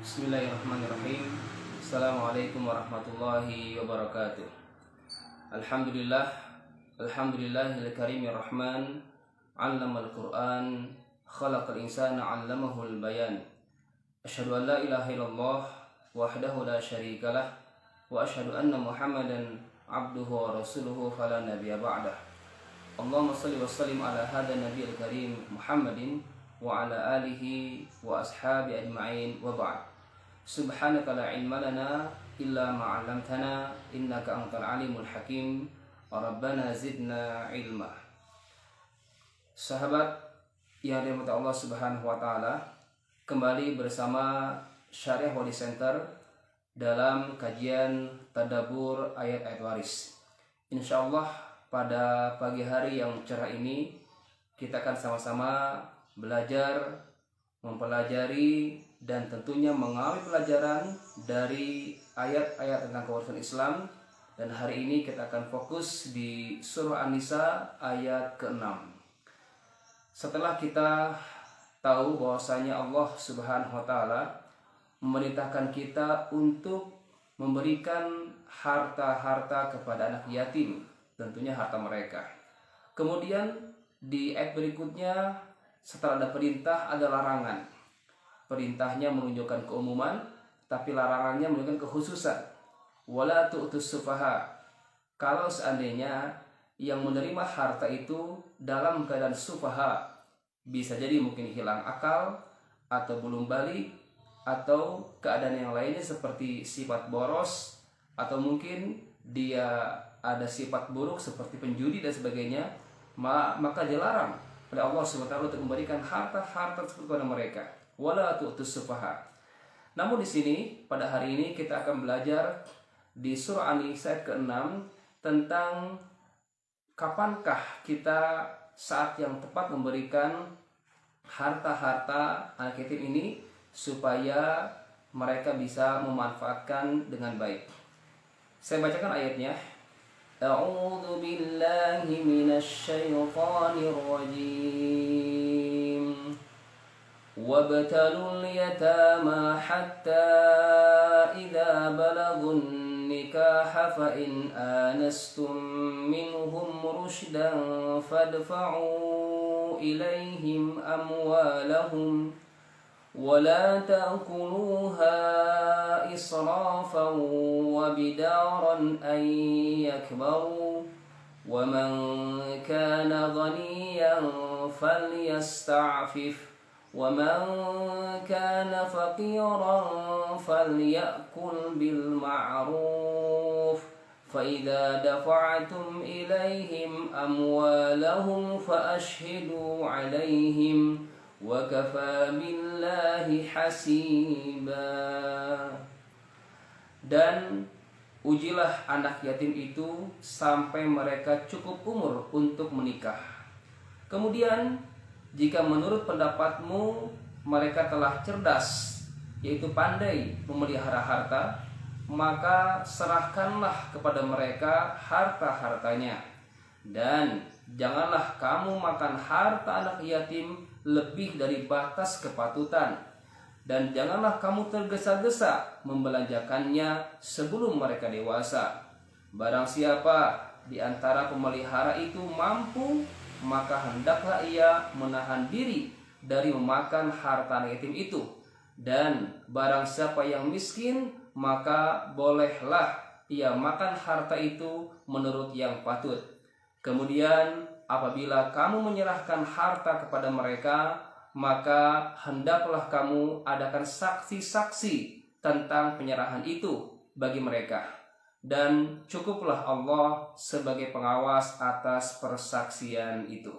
Bismillahirrahmanirrahim. Assalamualaikum warahmatullahi wabarakatuh. Alhamdulillah, alhamdulillahil karimir rahman, 'allamal Qur'an, khalaqal insana 'allamahul bayan. Asyhadu an la ilaha illallah wahdahu la syarikalah wa asyhadu anna Muhammadan 'abduhu wa rasuluhu fala nabiyya ba'dah. Allahumma shalli wa sallim ala hadzal nabiyil karim Muhammadin wa ala alihi wa ashabi ajma'in wa ba'd. Subhanaka la ilma lana illa ma 'allamtana innaka antal alimul hakim. Rabbana zidna ilma. Sahabat yang dirahmati Allah Subhanahu wa taala, kembali bersama Syariah Wali Center dalam kajian tadabbur ayat-ayat waris. Insyaallah pada pagi hari yang cerah ini kita akan sama-sama belajar, mempelajari, dan tentunya mengambil pelajaran dari ayat-ayat tentang kewarisan Islam. Dan hari ini kita akan fokus di surah An-Nisa ayat ke-6. Setelah kita tahu bahwasanya Allah Subhanahu wa taala memerintahkan kita untuk memberikan harta-harta kepada anak yatim, tentunya harta mereka. Kemudian di ayat berikutnya setelah ada perintah ada larangan. Perintahnya menunjukkan keumuman, tapi larangannya menunjukkan kekhususan. Wala tu'tus sufaha. Kalau seandainya yang menerima harta itu dalam keadaan sufaha, bisa jadi mungkin hilang akal atau belum balik, atau keadaan yang lainnya seperti sifat boros, atau mungkin dia ada sifat buruk seperti penjudi dan sebagainya, maka dilarang oleh Allah SWT untuk memberikan harta-harta tersebut kepada mereka. Wala tu'tus sufaha. Namun di sini pada hari ini kita akan belajar di surah An-Nisa ayat ke-6 tentang kapankah kita saat yang tepat memberikan harta-harta anak yatim ini supaya mereka bisa memanfaatkan dengan baik. Saya bacakan ayatnya. A'udzu billahi minasy syaithanir rajim. وابتلوا اليتامى حتى إذا بلغوا النكاح فإن آنستم منهم رشدا فادفعوا إليهم أموالهم ولا تأكلوها إسرافا وبدارا أن يكبروا ومن كان غنيا فليستعفف ومن كان فقيرا فليأكل بالمعروف فإذا دفعتم إليهم أموالهم فأشهدوا عليهم وكفى بالله حسيبا. Dan ujilah anak yatim itu sampai mereka cukup umur untuk menikah. Kemudian jika menurut pendapatmu mereka telah cerdas, yaitu pandai memelihara harta, maka serahkanlah kepada mereka harta-hartanya. Dan janganlah kamu makan harta anak yatim lebih dari batas kepatutan. Dan janganlah kamu tergesa-gesa membelanjakannya sebelum mereka dewasa. Barang siapa di antara pemelihara itu mampu, maka hendaklah ia menahan diri dari memakan harta anak yatim itu. Dan barang siapa yang miskin, maka bolehlah ia makan harta itu menurut yang patut. Kemudian apabila kamu menyerahkan harta kepada mereka, maka hendaklah kamu adakan saksi-saksi tentang penyerahan itu bagi mereka. Dan cukuplah Allah sebagai pengawas atas persaksian itu.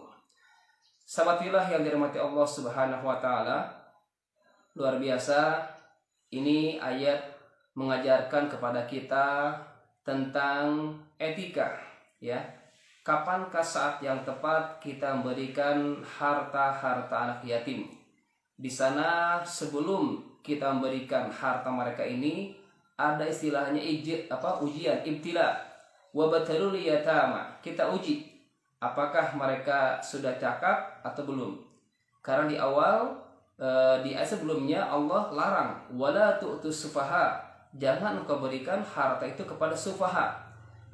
Sahabat fillah yang dirahmati Allah Subhanahu wa taala, luar biasa ini ayat mengajarkan kepada kita tentang etika, ya. Kapankah saat yang tepat kita memberikan harta-harta anak yatim? Di sana sebelum kita memberikan harta mereka ini ada istilahnya ujian, ibtila. Wabtalul yatama, kita uji apakah mereka sudah cakap atau belum. Karena di awal Di ayat sebelumnya Allah larang, wala tu'tus sufaha, jangan engkau berikan harta itu kepada sufaha.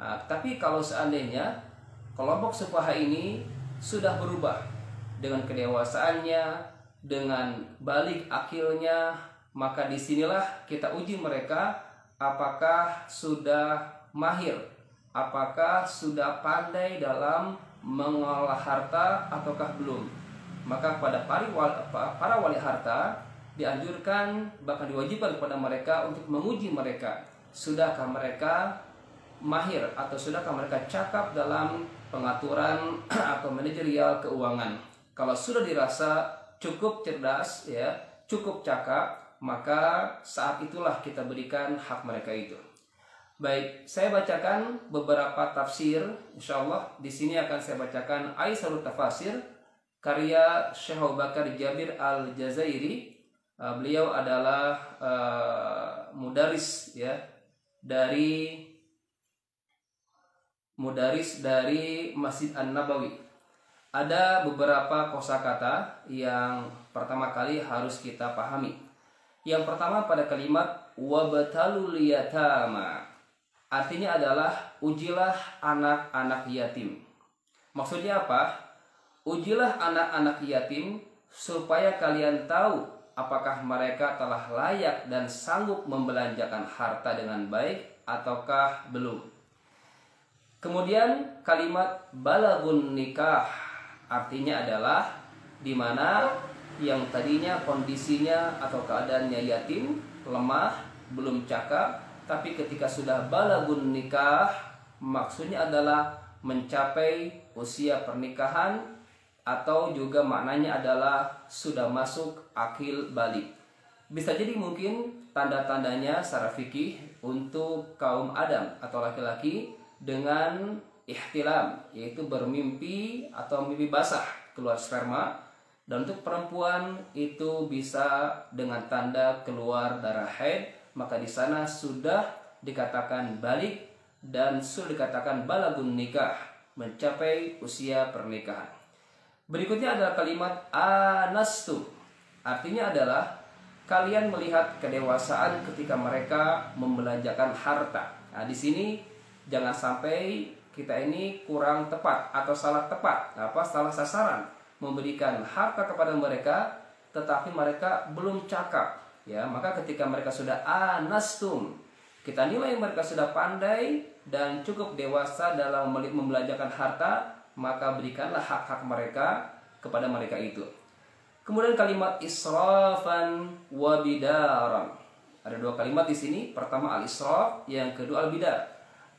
Nah, tapi kalau seandainya kelompok sufaha ini sudah berubah dengan kedewasaannya, dengan balik akilnya, maka disinilah kita uji mereka apakah sudah mahir, apakah sudah pandai dalam mengolah harta ataukah belum. Maka pada para wali harta dianjurkan, bahkan diwajibkan kepada mereka untuk menguji mereka, sudahkah mereka mahir atau sudahkah mereka cakap dalam pengaturan atau manajerial keuangan. Kalau sudah dirasa cukup cerdas, ya, cukup cakap, maka saat itulah kita berikan hak mereka itu. Baik, saya bacakan beberapa tafsir. Insyaallah di sini akan saya bacakan Aisyarut Tafasir karya Syekh Abu Bakar Jabir Al-Jazairi. Beliau adalah mudaris, ya, dari Masjid An-Nabawi. Ada beberapa kosakata yang pertama kali harus kita pahami. Yang pertama pada kalimat wabtalul yatama, artinya adalah ujilah anak-anak yatim. Maksudnya apa? Ujilah anak-anak yatim supaya kalian tahu apakah mereka telah layak dan sanggup membelanjakan harta dengan baik ataukah belum. Kemudian kalimat balagun nikah, artinya adalah di mana yang tadinya kondisinya atau keadaannya yatim, lemah, belum cakap, tapi ketika sudah balagun nikah, maksudnya adalah mencapai usia pernikahan, atau juga maknanya adalah sudah masuk akil balik. Bisa jadi mungkin tanda-tandanya secara fikih untuk kaum Adam atau laki-laki dengan ihtilam, yaitu bermimpi atau mimpi basah keluar sperma, dan untuk perempuan itu bisa dengan tanda keluar darah haid, maka di sana sudah dikatakan balik dan sudah dikatakan balagun nikah, mencapai usia pernikahan. Berikutnya adalah kalimat anastu, artinya adalah kalian melihat kedewasaan ketika mereka membelanjakan harta. Nah, di sini jangan sampai kita ini kurang tepat atau salah tepat, salah sasaran memberikan harta kepada mereka, tetapi mereka belum cakap. Ya, maka ketika mereka sudah anastum, kita nilai mereka sudah pandai dan cukup dewasa dalam membelanjakan harta, maka berikanlah hak-hak mereka kepada mereka itu. Kemudian kalimat israfan wa bidaran. Ada dua kalimat di sini. Pertama al-israf, yang kedua al-bidar.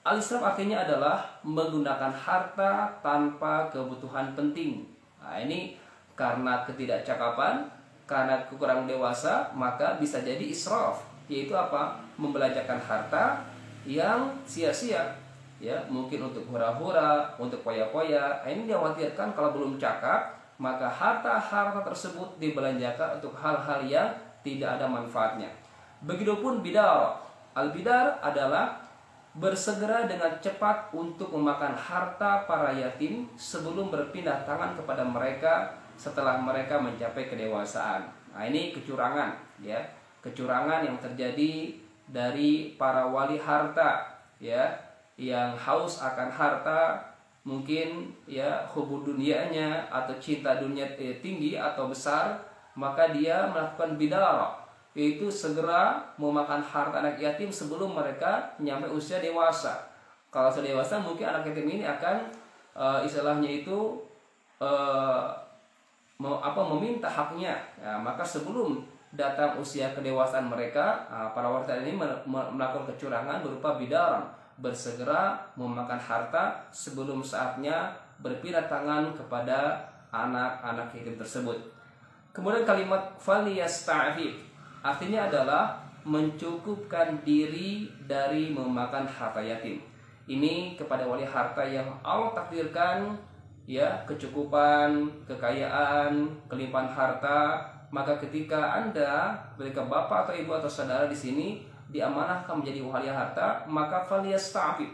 Al-israf artinya adalah menggunakan harta tanpa kebutuhan penting. Nah, ini karena ketidakcakapan, karena kekurangan dewasa, maka bisa jadi israf, yaitu apa? Membelanjakan harta yang sia-sia. Ya, mungkin untuk hura-hura, untuk poya-poya. Ini dikhawatirkan kalau belum cakap, maka harta-harta tersebut dibelanjakan untuk hal-hal yang tidak ada manfaatnya. Begitupun bidar. Al-bidar adalah bersegera dengan cepat untuk memakan harta para yatim sebelum berpindah tangan kepada mereka setelah mereka mencapai kedewasaan. Nah, ini kecurangan, ya. Kecurangan yang terjadi dari para wali harta, ya, yang haus akan harta, mungkin ya hubud dunianya atau cinta dunia tinggi atau besar, maka dia melakukan bidara, yaitu segera memakan harta anak yatim sebelum mereka nyampe usia dewasa. Kalau sudah dewasa mungkin anak yatim ini akan istilahnya itu meminta haknya. Ya, maka sebelum datang usia kedewasaan mereka, para wanita ini melakukan kecurangan berupa bidaran, bersegera memakan harta sebelum saatnya berpindah tangan kepada anak-anak yatim tersebut. Kemudian kalimat faliyasta'fif artinya adalah mencukupkan diri dari memakan harta yatim. Ini kepada wali harta yang Allah takdirkan, ya, kecukupan, kekayaan, kelimpahan harta, maka ketika Anda, ketika bapak atau ibu atau saudara di sini diamanahkan menjadi wali harta, maka faliyasta'fif.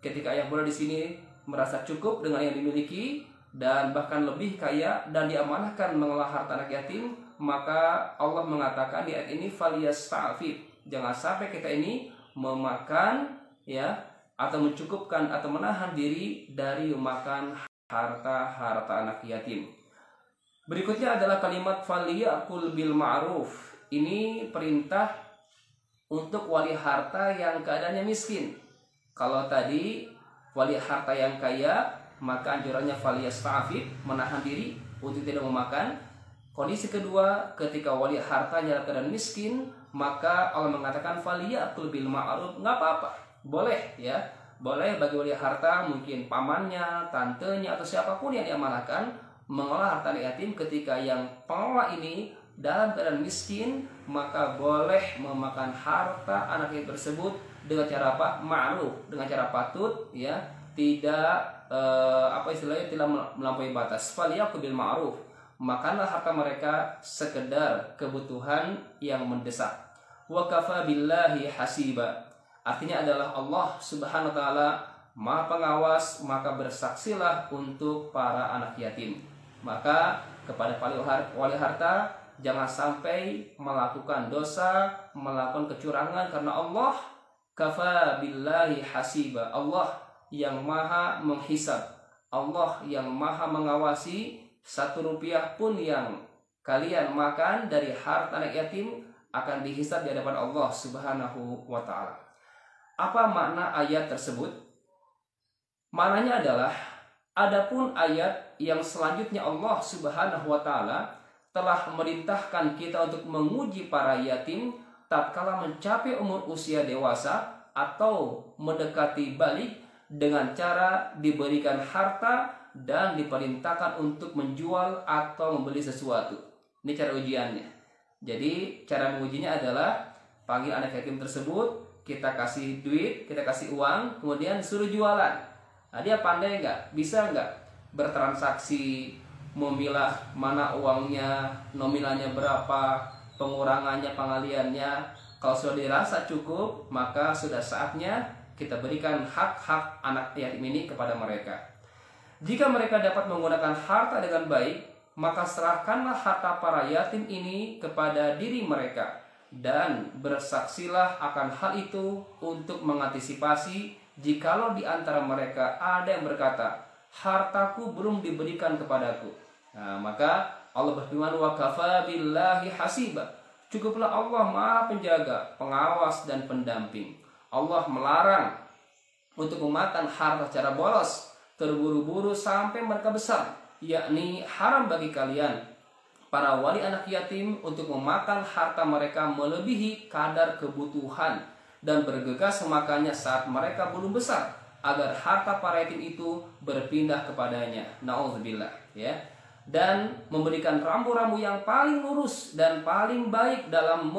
Ketika ayah bunda di sini merasa cukup dengan yang dimiliki dan bahkan lebih kaya dan diamanahkan mengelola harta anak yatim, maka Allah mengatakan di ayat ini falyasta'fif. Jangan sampai kita ini memakan ya atau mencukupkan atau menahan diri dari memakan harta anak yatim. Berikutnya adalah kalimat falyakul bil ma'ruf. Ini perintah untuk wali harta yang keadaannya miskin. Kalau tadi wali harta yang kaya, maka anjurannya falyasta'fif, menahan diri untuk tidak memakan. Kondisi kedua, ketika wali hartanya dalam keadaan miskin, maka Allah mengatakan falyakul bil ma'ruf, nggak apa-apa, boleh ya, boleh bagi wali harta, mungkin pamannya, tantenya atau siapapun yang diamanahkan mengolah harta anak yatim. Ketika yang pengelola ini dalam keadaan miskin, maka boleh memakan harta anak yatim tersebut dengan cara apa? Ma'ruf, dengan cara patut ya, tidak tidak melampaui batas. Falyakul bil ma'ruf, makanlah harta mereka sekedar kebutuhan yang mendesak. Wa kafa billahi hasiba, artinya adalah Allah Subhanahu wa taala Maha pengawas, maka bersaksilah untuk para anak yatim. Maka kepada wali harta, jangan sampai melakukan dosa, melakukan kecurangan, karena Allah kafa billahi hasiba, Allah yang maha menghisab, Allah yang maha mengawasi. 1 rupiah pun yang kalian makan dari harta anak yatim akan dihisab di hadapan Allah Subhanahu wa taala. Apa makna ayat tersebut? Maknanya adalah, adapun ayat yang selanjutnya Allah Subhanahu wa taala telah memerintahkan kita untuk menguji para yatim tatkala mencapai umur usia dewasa atau mendekati balik dengan cara diberikan harta dan diperintahkan untuk menjual atau membeli sesuatu. Ini cara ujiannya. Jadi cara mengujinya adalah panggil anak yatim tersebut, kita kasih duit, kita kasih uang, kemudian suruh jualan. Nah, dia pandai nggak? Bisa nggak bertransaksi, memilah mana uangnya, nominalnya berapa, pengurangannya, pengaliannya. Kalau sudah dirasa cukup, maka sudah saatnya kita berikan hak-hak anak yatim ini kepada mereka. Jika mereka dapat menggunakan harta dengan baik, maka serahkanlah harta para yatim ini kepada diri mereka, dan bersaksilah akan hal itu untuk mengantisipasi jikalau di antara mereka ada yang berkata, hartaku belum diberikan kepadaku. Nah, maka Allah berfirman, wa kafa billahi hasiba, cukuplah Allah maha penjaga, pengawas dan pendamping. Allah melarang untuk memakan harta secara boros, terburu-buru sampai mereka besar, yakni haram bagi kalian para wali anak yatim untuk memakan harta mereka melebihi kadar kebutuhan dan bergegas memakannya saat mereka belum besar, agar harta para yatim itu berpindah kepadanya. Nauzubillah ya. Dan memberikan rambu-rambu yang paling lurus dan paling baik dalam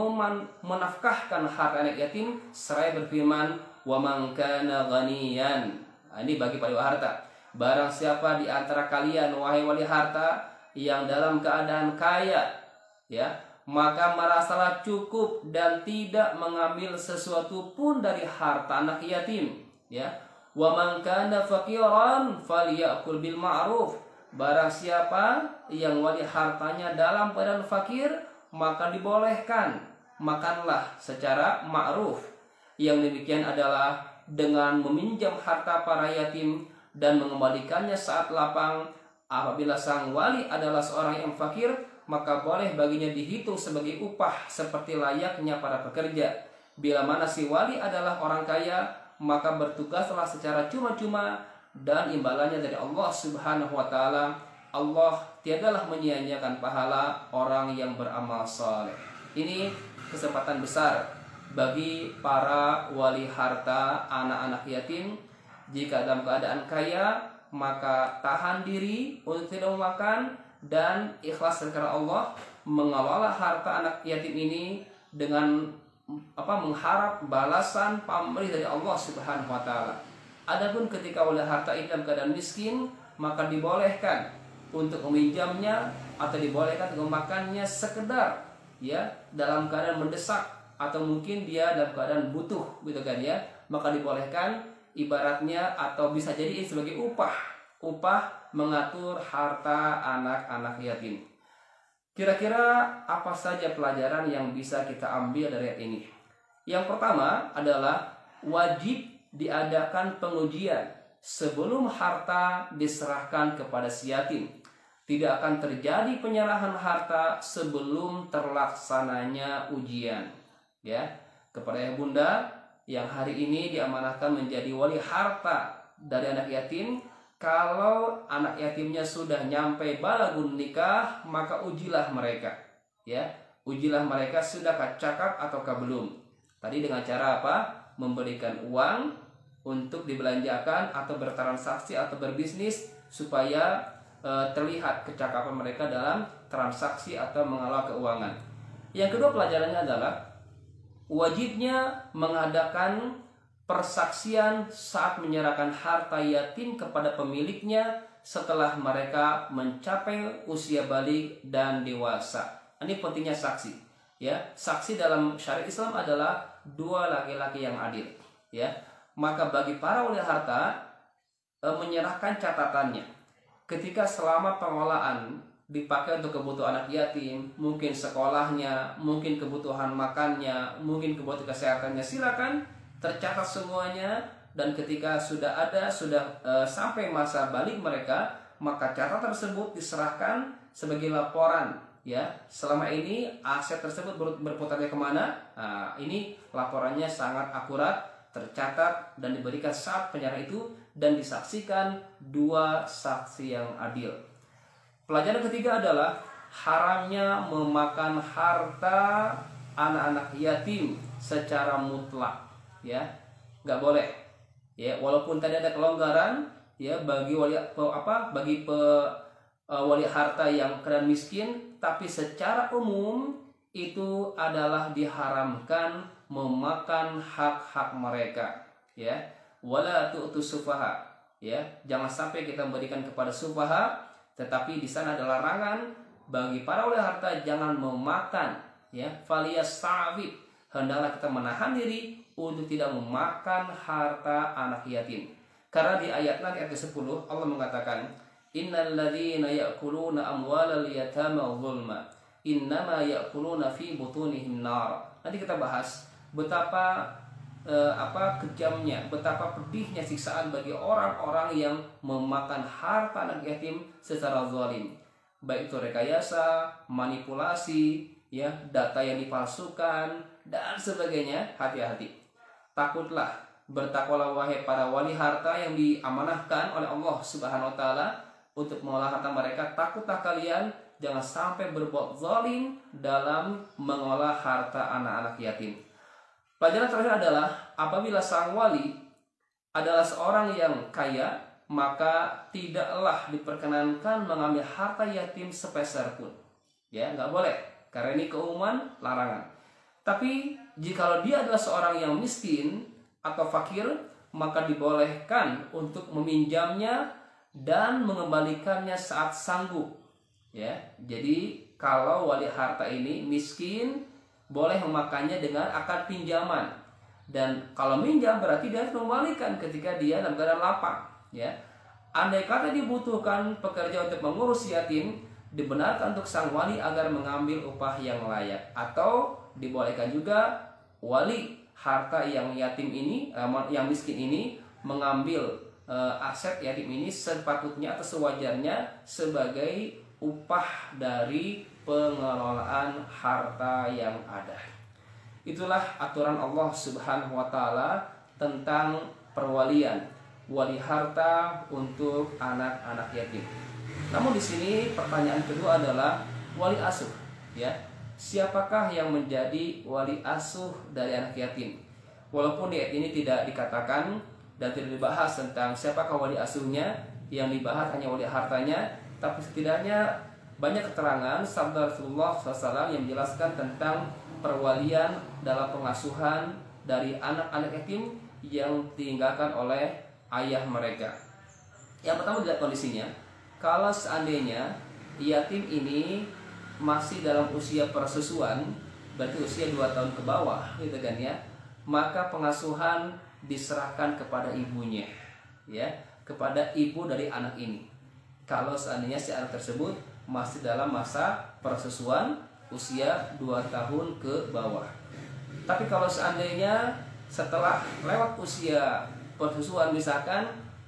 menafkahkan harta anak yatim, seraya berfirman, wa man kana ghaniyan. Nah, ini bagi para wali harta. Barang siapa di antara kalian wahai wali harta yang dalam keadaan kaya ya, maka merasalah cukup dan tidak mengambil sesuatu pun dari harta anak yatim ya. Wa man kana faqiran falyakul bil ma'ruf. Barang siapa yang wali hartanya dalam keadaan fakir, maka dibolehkan makanlah secara ma'ruf. Yang demikian adalah dengan meminjam harta para yatim dan mengembalikannya saat lapang. Apabila sang wali adalah seorang yang fakir, maka boleh baginya dihitung sebagai upah seperti layaknya para pekerja. Bila mana si wali adalah orang kaya, maka bertugaslah secara cuma-cuma dan imbalannya dari Allah Subhanahu wa taala. Allah tiadalah menyia-nyiakan pahala orang yang beramal saleh. Ini kesempatan besar bagi para wali harta anak-anak yatim. Jika dalam keadaan kaya, maka tahan diri untuk tidak memakan dan ikhlas karena Allah, mengelola harta anak yatim ini dengan mengharap balasan pamrih dari Allah Subhanahu wa taala. Adapun ketika wali harta ini dalam keadaan miskin, maka dibolehkan untuk meminjamnya atau dibolehkan untuk memakannya sekedar ya dalam keadaan mendesak, atau mungkin dia dalam keadaan butuh gitu kan ya, maka dibolehkan, ibaratnya atau bisa jadi ini sebagai upah mengatur harta anak-anak yatim. Kira-kira apa saja pelajaran yang bisa kita ambil dari ayat ini? Yang pertama adalah wajib diadakan pengujian sebelum harta diserahkan kepada si yatim. Tidak akan terjadi penyerahan harta sebelum terlaksananya ujian. Ya, kepada ayah bunda yang hari ini diamanahkan menjadi wali harta dari anak yatim, kalau anak yatimnya sudah nyampe balagun nikah, maka ujilah mereka. Ya, ujilah mereka sudahkah cakap ataukah belum. Tadi dengan cara apa? Memberikan uang untuk dibelanjakan atau bertransaksi atau berbisnis supaya terlihat kecakapan mereka dalam transaksi atau mengelola keuangan. Yang kedua pelajarannya adalah wajibnya mengadakan persaksian saat menyerahkan harta yatim kepada pemiliknya setelah mereka mencapai usia balik dan dewasa. Ini pentingnya saksi. Ya, saksi dalam syariat Islam adalah dua laki-laki yang adil. Ya, maka bagi para wali harta menyerahkan catatannya. Ketika selama pengolahan dipakai untuk kebutuhan anak yatim, mungkin sekolahnya, mungkin kebutuhan makannya, mungkin kebutuhan kesehatannya, silakan tercatat semuanya. Dan ketika sudah sampai masa balik mereka, maka catatan tersebut diserahkan sebagai laporan. Ya, selama ini aset tersebut berputarnya kemana? Nah, ini laporannya sangat akurat, tercatat dan diberikan saat penyerahan itu dan disaksikan dua saksi yang adil. Pelajaran ketiga adalah haramnya memakan harta anak-anak yatim secara mutlak. Ya, nggak boleh. Ya, walaupun tadi ada kelonggaran ya bagi wali harta yang keadaan miskin, tapi secara umum itu adalah diharamkan memakan hak-hak mereka. Ya, wala tu'tus sufaha. Ya, jangan sampai kita memberikan kepada sufaha, tetapi di sana ada larangan bagi para wali harta jangan memakan. Ya, faliyasta'fif, hendaklah kita menahan diri untuk tidak memakan harta anak yatim. Karena di ayat ke-10 Allah mengatakan, innal ladzina ya'kuluna amwalal yatama dzulma innama ya'kuluna fi butunihim nar. Nanti kita bahas betapa kejamnya, betapa pedihnya siksaan bagi orang-orang yang memakan harta anak yatim secara zalim. Baik itu rekayasa, manipulasi, ya, data yang dipalsukan dan sebagainya. Hati-hati. Takutlah, bertakwalah wahai para wali harta yang diamanahkan oleh Allah Subhanahu wa taala untuk mengolah harta mereka. Takutlah kalian jangan sampai berbuat zalim dalam mengolah harta anak-anak yatim. Pelajaran terakhir adalah apabila sang wali adalah seorang yang kaya, maka tidaklah diperkenankan mengambil harta yatim sepeser pun. Ya, nggak boleh, karena ini keumuman larangan. Tapi jikalau dia adalah seorang yang miskin atau fakir, maka dibolehkan untuk meminjamnya dan mengembalikannya saat sanggup. Ya, jadi kalau wali harta ini miskin, boleh memakannya dengan akad pinjaman. Dan kalau minjam berarti dia harus mengembalikan ketika dia dalam keadaan lapang. Ya, andai kata dibutuhkan pekerja untuk mengurus yatim, dibenarkan untuk sang wali agar mengambil upah yang layak. Atau dibolehkan juga wali harta yang yatim ini, yang miskin ini, mengambil aset yatim ini sepatutnya atau sewajarnya sebagai upah dari pengelolaan harta yang ada. Itulah aturan Allah Subhanahu wa taala tentang perwalian, wali harta untuk anak-anak yatim. Namun di sini pertanyaan kedua adalah wali asuh, ya. Siapakah yang menjadi wali asuh dari anak yatim? Walaupun di ayat ini tidak dikatakan dan tidak dibahas tentang siapakah wali asuhnya, yang dibahas hanya wali hartanya, tapi setidaknya banyak keterangan sabda Rasulullah SAW yang menjelaskan tentang perwalian dalam pengasuhan dari anak-anak yatim yang ditinggalkan oleh ayah mereka. Yang pertama dilihat kondisinya. Kalau seandainya yatim ini masih dalam usia persusuan, berarti usia 2 tahun ke bawah, gitu kan ya, maka pengasuhan diserahkan kepada ibunya, ya, kepada ibu dari anak ini. Kalau seandainya si anak tersebut masih dalam masa persusuan usia 2 tahun ke bawah. Tapi kalau seandainya setelah lewat usia persusuan, misalkan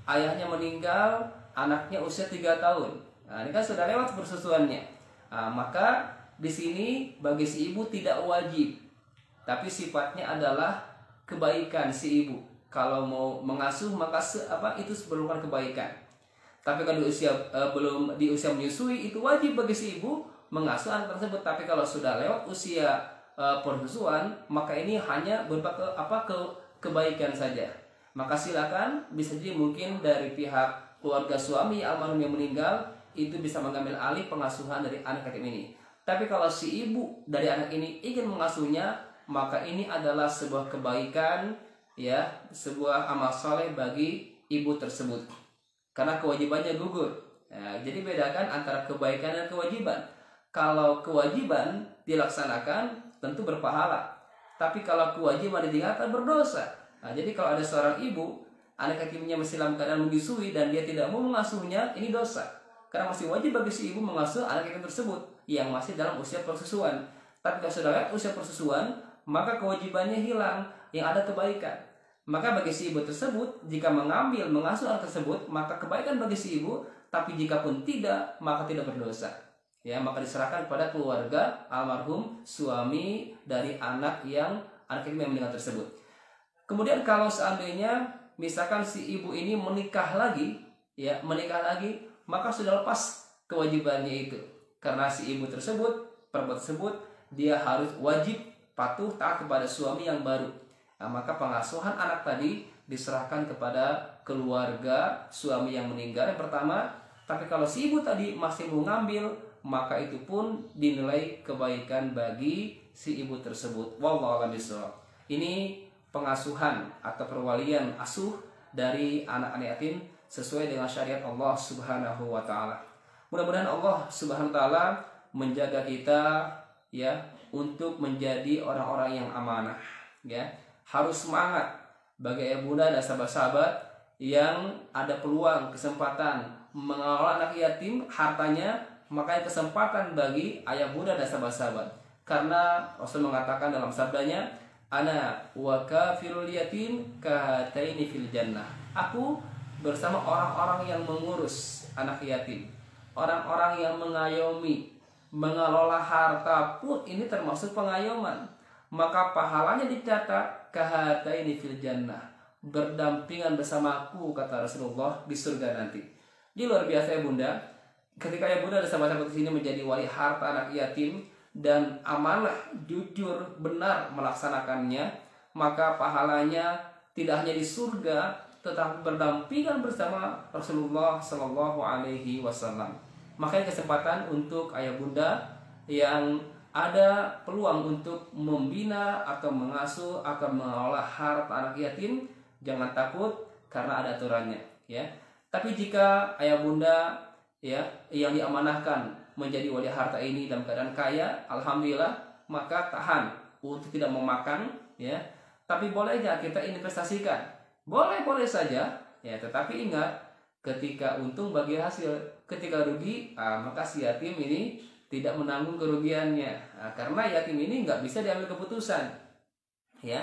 ayahnya meninggal, anaknya usia 3 tahun, nah, ini kan sudah lewat persusuannya. Nah, maka di sini bagi si ibu tidak wajib, tapi sifatnya adalah kebaikan si ibu. Kalau mau mengasuh maka itu merupakan kebaikan. Tapi kalau belum di usia menyusui, itu wajib bagi si ibu mengasuh anak tersebut. Tapi kalau sudah lewat usia persusuan, maka ini hanya berupa kebaikan saja. Maka silakan, bisa jadi mungkin dari pihak keluarga suami almarhum yang meninggal itu bisa mengambil alih pengasuhan dari anak yatim ini. Tapi kalau si ibu dari anak ini ingin mengasuhnya, maka ini adalah sebuah kebaikan, ya, sebuah amal soleh bagi ibu tersebut, karena kewajibannya gugur. Nah, jadi bedakan antara kebaikan dan kewajiban. Kalau kewajiban dilaksanakan tentu berpahala, tapi kalau kewajiban ditinggalkan berdosa. Nah, jadi kalau ada seorang ibu, anak yatimnya masih dalam keadaan menyusui dan dia tidak mau mengasuhnya, ini dosa, karena masih wajib bagi si ibu mengasuh anak yatim tersebut yang masih dalam usia persusuan. Tapi kalau sudah lewat usia persusuan, maka kewajibannya hilang, yang ada kebaikan. Maka bagi si ibu tersebut, jika mengasuh anak tersebut, maka kebaikan bagi si ibu. Tapi jika pun tidak, maka tidak berdosa. Ya, maka diserahkan kepada keluarga almarhum suami dari anak yatim yang meninggal tersebut. Kemudian kalau seandainya misalkan si ibu ini menikah lagi, maka sudah lepas kewajibannya itu. Karena si ibu tersebut, perempuan tersebut, dia harus wajib patuh taat kepada suami yang baru. Nah, maka pengasuhan anak tadi diserahkan kepada keluarga suami yang meninggal yang pertama. Tapi kalau si ibu tadi masih mau ngambil, maka itu pun dinilai kebaikan bagi si ibu tersebut. Wallahu a'lam bishawab. Ini pengasuhan atau perwalian asuh dari anak-anak yatim sesuai dengan syariat Allah Subhanahu wa taala. Mudah-mudahan Allah Subhanahu wa taala menjaga kita, ya, untuk menjadi orang-orang yang amanah, ya. Harus semangat bagi ayah bunda dan sahabat-sahabat yang ada peluang, kesempatan mengelola anak yatim hartanya, maka kesempatan bagi ayah bunda dan sahabat-sahabat. Karena Rasul mengatakan dalam sabdanya, ana wa kafirul yatim kahataini fil jannah. Aku bersama orang-orang yang mengurus anak yatim, orang-orang yang mengayomi, mengelola harta pun ini termasuk pengayoman. Maka pahalanya dicatat kahataini fil jannah, berdampingan bersamaku, kata Rasulullah, di surga nanti. Jadi luar biasa ya bunda, ketika ya bunda dan sahabat-sahabat di sini menjadi wali harta anak yatim dan amanah, jujur, benar melaksanakannya, maka pahalanya tidak hanya di surga, tetapi berdampingan bersama Rasulullah Shallallahu Alaihi Wasallam. Makanya kesempatan untuk ayah bunda yang ada peluang untuk membina atau mengasuh atau mengelola harta anak yatim, jangan takut karena ada aturannya, ya. Tapi jika ayah bunda, ya, yang diamanahkan menjadi wali harta ini dalam keadaan kaya, alhamdulillah, maka tahan untuk tidak memakan, ya. Tapi boleh nggak kita investasikan? Boleh saja, ya. Tetapi ingat, ketika untung bagi hasil, ketika rugi, maka si yatim ini tidak menanggung kerugiannya. Nah, karena yatim ini nggak bisa diambil keputusan, ya,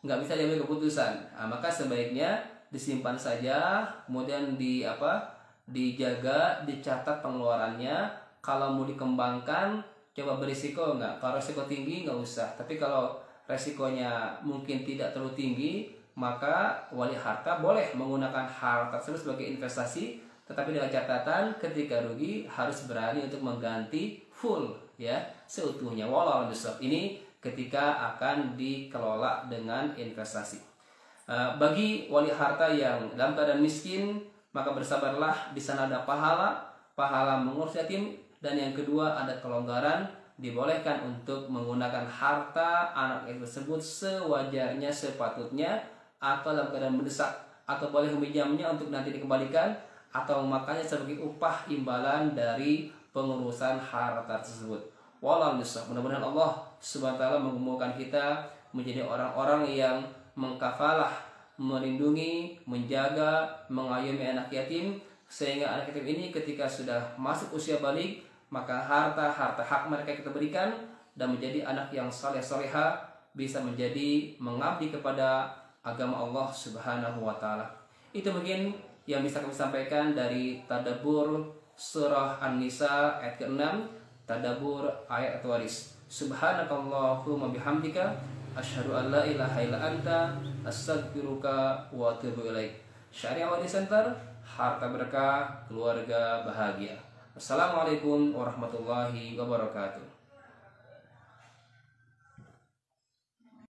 nggak bisa diambil keputusan. Nah, maka sebaiknya disimpan saja, kemudian dijaga, dicatat pengeluarannya. Kalau mau dikembangkan, coba berisiko nggak. Kalau risiko tinggi nggak usah. Tapi kalau resikonya mungkin tidak terlalu tinggi, maka wali harta boleh menggunakan harta tersebut sebagai investasi. Tetapi dengan catatan ketika rugi harus berani untuk mengganti full, ya, seutuhnya. Wallahu a'lam bishawab. Ini ketika akan dikelola dengan investasi. Bagi wali harta yang dalam keadaan miskin, maka bersabarlah, di sana ada pahala mengurus yatim, dan yang kedua ada kelonggaran, dibolehkan untuk menggunakan harta anak yatim tersebut sewajarnya, sepatutnya, atau dalam keadaan mendesak, atau boleh meminjamnya untuk nanti dikembalikan, atau makanya sebagai upah imbalan dari pengurusan harta tersebut. Wallahu a'lam bishawab. Mudah-mudahan Allah Subhanahu wa taala mengumpulkan kita menjadi orang-orang yang mengkafalah, melindungi, menjaga, mengayomi anak yatim, sehingga anak yatim ini ketika sudah masuk usia balik, maka harta hak mereka kita berikan dan menjadi anak yang saleh soleha, bisa menjadi mengabdi kepada agama Allah Subhanahu wa taala. Itu mungkin yang bisa kami sampaikan dari tadabbur surah An-Nisa ayat ke-6, tadabbur ayat At-Tawaris. Subhanakallahumma bihamdika asyhadu an la ilaha illa anta astaghfiruka wa atubu ilaik. Syariah Wali Center, harta berkah, keluarga bahagia. Assalamualaikum warahmatullahi wabarakatuh.